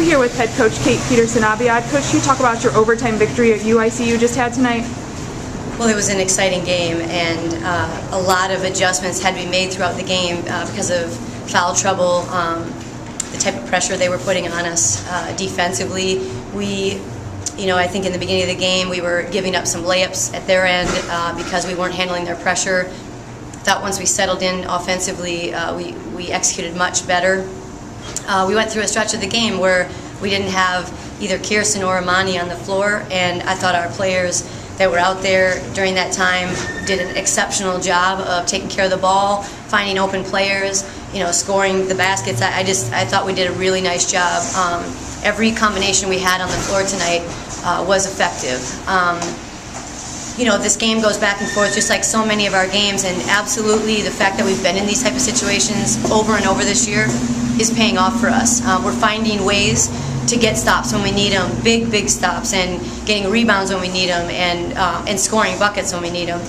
We're here with head coach Peterson Abiad. Coach, can you talk about your overtime victory at UIC you just had tonight? Well, it was an exciting game, and a lot of adjustments had to be made throughout the game because of foul trouble, the type of pressure they were putting on us defensively. I think in the beginning of the game we were giving up some layups at their end because we weren't handling their pressure. I thought once we settled in offensively, we executed much better. We went through a stretch of the game where we didn't have either Kirsten or Imani on the floor, and I thought our players that were out there during that time did an exceptional job of taking care of the ball, finding open players, scoring the baskets. I thought we did a really nice job. Every combination we had on the floor tonight was effective. This game goes back and forth just like so many of our games, and absolutely the fact that we've been in these type of situations over and over this year is paying off for us. We're finding ways to get stops when we need them, big stops, and getting rebounds when we need them, and scoring buckets when we need them.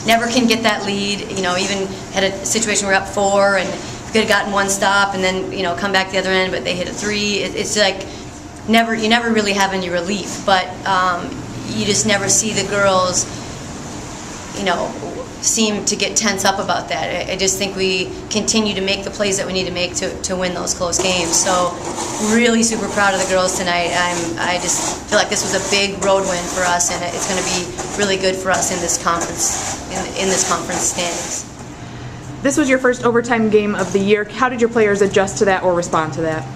Never can get that lead. Even had a situation where we're up 4 and could have gotten one stop and then come back the other end, but they hit a 3. It's like you never really have any relief, but you just never see the girls seem to get tense up about that. I just think we continue to make the plays that we need to make to win those close games. So really super proud of the girls tonight. I just feel like this was a big road win for us, and it's going to be really good for us in this conference in this conference standings. This was your first overtime game of the year. How did your players adjust to that or respond to that?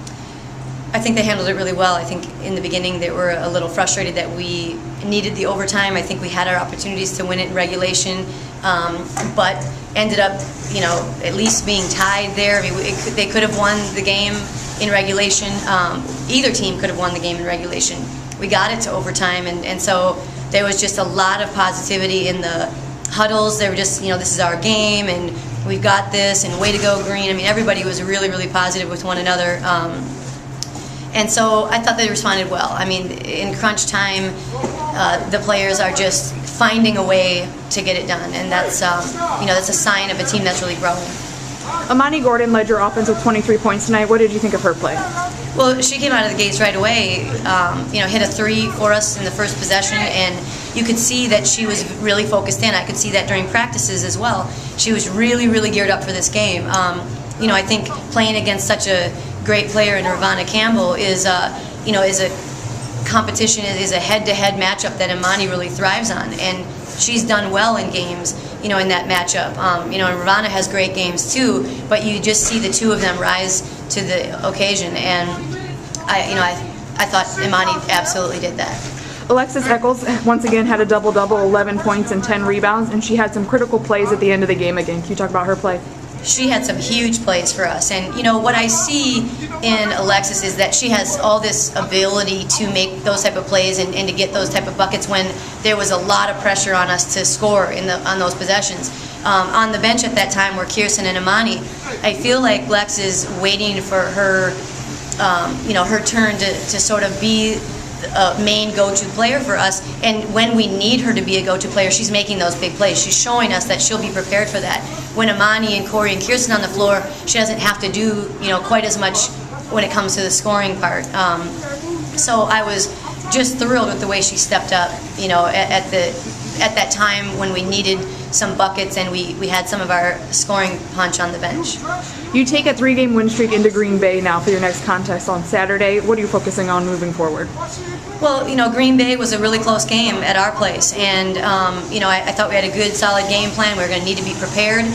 I think they handled it really well. I think in the beginning they were a little frustrated that we needed the overtime. I think we had our opportunities to win it in regulation, but ended up, at least being tied there. I mean, they could have won the game in regulation. Either team could have won the game in regulation. We got it to overtime, and so there was just a lot of positivity in the huddles. They were just, this is our game, and we've got this, and way to go, Green. I mean, everybody was really, really positive with one another. And so I thought they responded well. I mean, in crunch time, the players are just finding a way to get it done, and that's that's a sign of a team that's really growing. Imani Gordon led your offense with 23 points tonight. What did you think of her play? Well, she came out of the gates right away. Hit a 3 for us in the first possession, and you could see that she was really focused in. I could see that during practices as well. She was really, really geared up for this game. I think playing against such a great player in Ravana Campbell is a competition, is a head-to-head matchup that Imani really thrives on, and she's done well in games, in that matchup. And Ravana has great games too, but you just see the two of them rise to the occasion, and I thought Imani absolutely did that. Alexis Eccles once again had a double-double, 11 points and 10 rebounds, and she had some critical plays at the end of the game again. Can you talk about her play? She had some huge plays for us, and what I see in Alexis is that she has all this ability to make those type of plays and to get those type of buckets when there was a lot of pressure on us to score on those possessions. On the bench at that time were Kirsten and Imani. I feel like Lex is waiting for her, her turn to sort of be a main go-to player for us, and when we need her to be a go-to player, she's making those big plays. She's showing us that she'll be prepared for that. When Imani and Corey and Kirsten on the floor, she doesn't have to do quite as much when it comes to the scoring part. So I was just thrilled with the way she stepped up, at that time when we needed some buckets and we had some of our scoring punch on the bench. You take a 3-game win streak into Green Bay now for your next contest on Saturday. What are you focusing on moving forward? Well, Green Bay was a really close game at our place, and I thought we had a good, solid game plan. We were going to need to be prepared.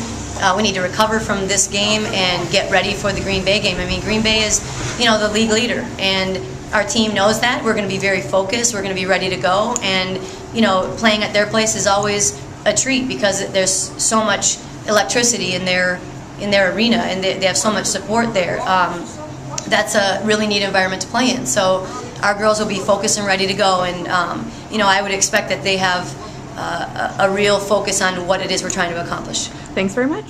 We need to recover from this game and get ready for the Green Bay game. I mean, Green Bay is, the league leader, and our team knows that. We're going to be very focused. We're going to be ready to go, and playing at their place is always a treat because there's so much electricity in their arena, and they have so much support there. That's a really neat environment to play in. So our girls will be focused and ready to go, and I would expect that they have a real focus on what it is we're trying to accomplish. Thanks very much.